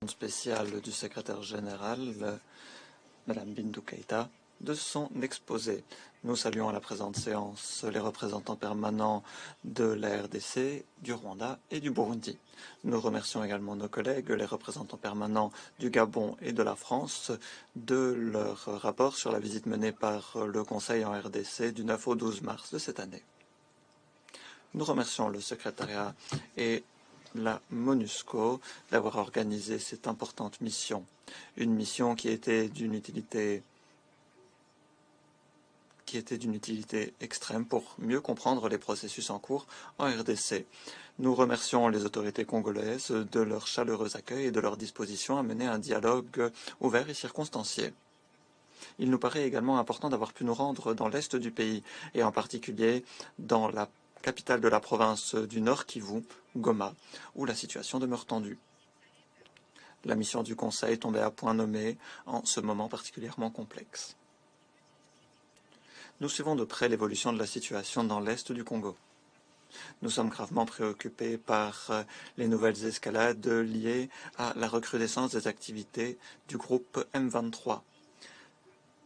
spéciale du secrétaire général, Madame Bintou Keïta, de son exposé. Nous saluons à la présente séance les représentants permanents de la RDC, du Rwanda et du Burundi. Nous remercions également nos collègues, les représentants permanents du Gabon et de la France, de leur rapport sur la visite menée par le Conseil en RDC du 9 au 12 mars de cette année. Nous remercions le secrétariat et la MONUSCO d'avoir organisé cette importante mission. Une mission qui était d'une utilité extrême pour mieux comprendre les processus en cours en RDC. Nous remercions les autorités congolaises de leur chaleureux accueil et de leur disposition à mener un dialogue ouvert et circonstancié. Il nous paraît également important d'avoir pu nous rendre dans l'est du pays, et en particulier dans la capitale de la province du Nord Kivu, Goma, où la situation demeure tendue. La mission du Conseil tombait à point nommé en ce moment particulièrement complexe. Nous suivons de près l'évolution de la situation dans l'est du Congo. Nous sommes gravement préoccupés par les nouvelles escalades liées à la recrudescence des activités du groupe M23.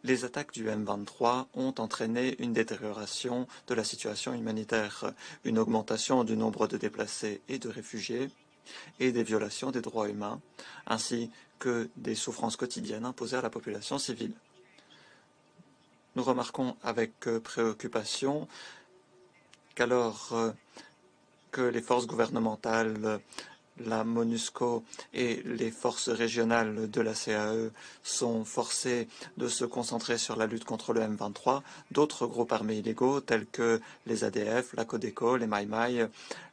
Les attaques du M23 ont entraîné une détérioration de la situation humanitaire, une augmentation du nombre de déplacés et de réfugiés, et des violations des droits humains, ainsi que des souffrances quotidiennes imposées à la population civile. Nous remarquons avec préoccupation qu'alors que les forces gouvernementales, la MONUSCO et les forces régionales de la CAE sont forcées de se concentrer sur la lutte contre le M23, d'autres groupes armés illégaux tels que les ADF, la Codeco, les Mai Mai,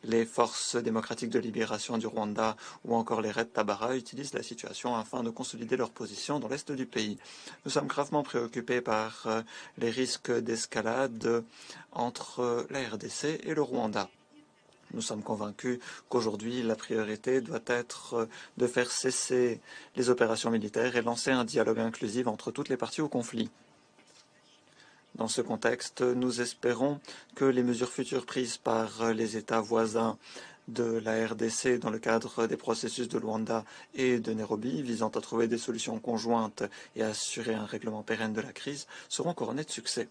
les forces démocratiques de libération du Rwanda ou encore les Red Tabara utilisent la situation afin de consolider leur position dans l'est du pays. Nous sommes gravement préoccupés par les risques d'escalade entre la RDC et le Rwanda. Nous sommes convaincus qu'aujourd'hui, la priorité doit être de faire cesser les opérations militaires et lancer un dialogue inclusif entre toutes les parties au conflit. Dans ce contexte, nous espérons que les mesures futures prises par les États voisins de la RDC dans le cadre des processus de Luanda et de Nairobi visant à trouver des solutions conjointes et à assurer un règlement pérenne de la crise seront couronnées de succès.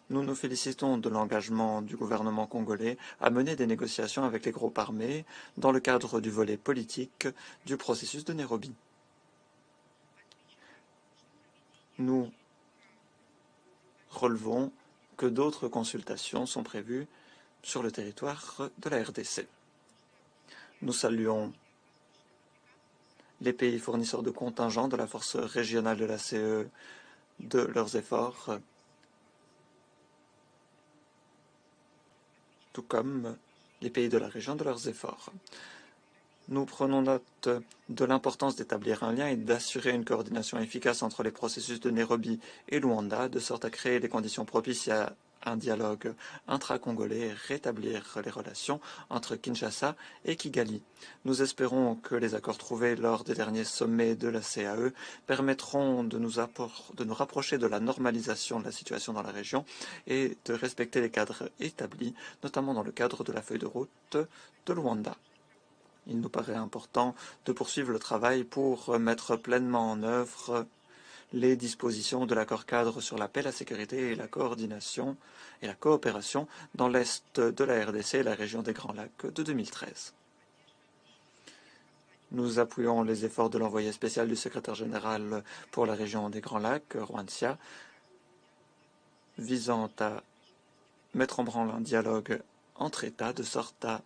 Nous nous félicitons de l'engagement du gouvernement congolais à mener des négociations avec les groupes armés dans le cadre du volet politique du processus de Nairobi. Nous relevons que d'autres consultations sont prévues sur le territoire de la RDC. Nous saluons les pays fournisseurs de contingents de la force régionale de la CE de leurs efforts, tout comme les pays de la région de leurs efforts. Nous prenons note de l'importance d'établir un lien et d'assurer une coordination efficace entre les processus de Nairobi et Luanda, de sorte à créer les conditions propices à un dialogue intra-congolais et rétablir les relations entre Kinshasa et Kigali. Nous espérons que les accords trouvés lors des derniers sommets de la CAE permettront de nous rapprocher de la normalisation de la situation dans la région et de respecter les cadres établis, notamment dans le cadre de la feuille de route de Luanda. Il nous paraît important de poursuivre le travail pour mettre pleinement en œuvre les dispositions de l'accord-cadre sur la paix, la sécurité et la coordination et la coopération dans l'est de la RDC et la région des Grands Lacs de 2013. Nous appuyons les efforts de l'envoyé spécial du secrétaire général pour la région des Grands Lacs, Rwansia, visant à mettre en branle un dialogue entre États de sorte à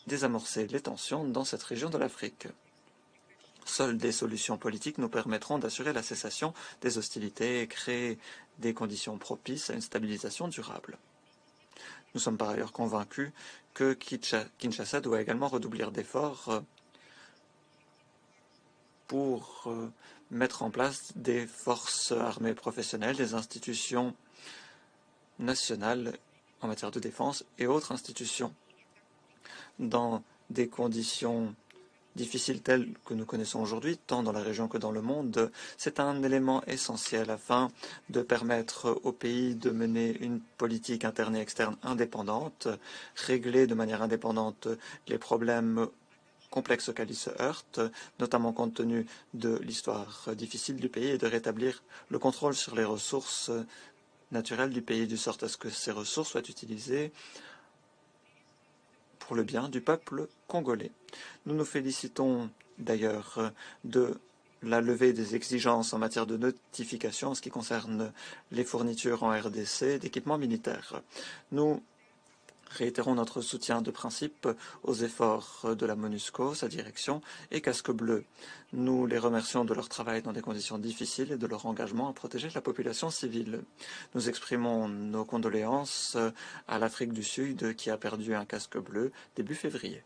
désamorcer les tensions dans cette région de l'Afrique. Seules des solutions politiques nous permettront d'assurer la cessation des hostilités et créer des conditions propices à une stabilisation durable. Nous sommes par ailleurs convaincus que Kinshasa doit également redoubler d'efforts pour mettre en place des forces armées professionnelles, des institutions nationales en matière de défense et autres institutions. Dans des conditions difficiles telles que nous connaissons aujourd'hui, tant dans la région que dans le monde, c'est un élément essentiel afin de permettre au pays de mener une politique interne et externe indépendante, régler de manière indépendante les problèmes complexe auquel il se heurte, notamment compte tenu de l'histoire difficile du pays, et de rétablir le contrôle sur les ressources naturelles du pays, de sorte à ce que ces ressources soient utilisées pour le bien du peuple congolais. Nous nous félicitons d'ailleurs de la levée des exigences en matière de notification en ce qui concerne les fournitures en RDC d'équipements militaires. Nous réitérons notre soutien de principe aux efforts de la MONUSCO, sa direction et Casque Bleu. Nous les remercions de leur travail dans des conditions difficiles et de leur engagement à protéger la population civile. Nous exprimons nos condoléances à l'Afrique du Sud qui a perdu un Casque Bleu début février.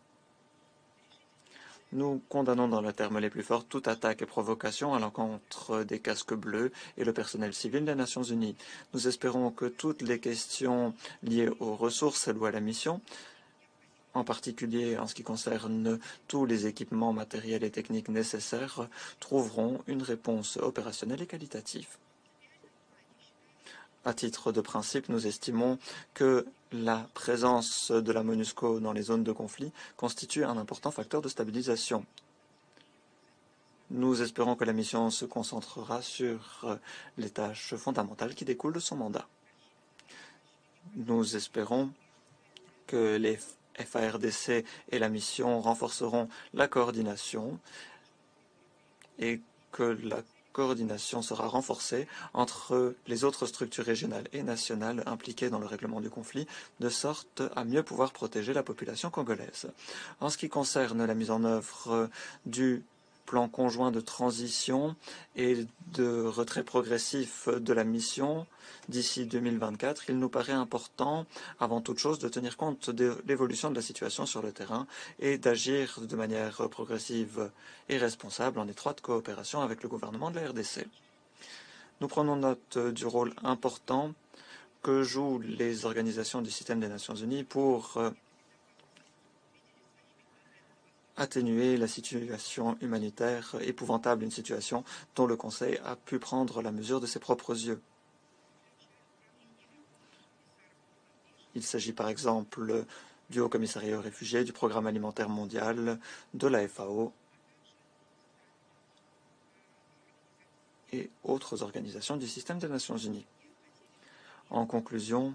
Nous condamnons dans les termes les plus forts toute attaque et provocation à l'encontre des casques bleus et le personnel civil des Nations Unies. Nous espérons que toutes les questions liées aux ressources allouées à la mission, en particulier en ce qui concerne tous les équipements matériels et techniques nécessaires, trouveront une réponse opérationnelle et qualitative. À titre de principe, nous estimons que la présence de la MONUSCO dans les zones de conflit constitue un important facteur de stabilisation. Nous espérons que la mission se concentrera sur les tâches fondamentales qui découlent de son mandat. Nous espérons que les FARDC et la mission renforceront la coordination et que la coordination sera renforcée entre les autres structures régionales et nationales impliquées dans le règlement du conflit, de sorte à mieux pouvoir protéger la population congolaise. En ce qui concerne la mise en œuvre du plan conjoint de transition et de retrait progressif de la mission d'ici 2024, il nous paraît important, avant toute chose, de tenir compte de l'évolution de la situation sur le terrain et d'agir de manière progressive et responsable en étroite coopération avec le gouvernement de la RDC. Nous prenons note du rôle important que jouent les organisations du système des Nations Unies pour atténuer la situation humanitaire épouvantable, une situation dont le Conseil a pu prendre la mesure de ses propres yeux. Il s'agit par exemple du Haut-Commissariat aux réfugiés, du Programme alimentaire mondial, de la FAO et autres organisations du système des Nations Unies. En conclusion,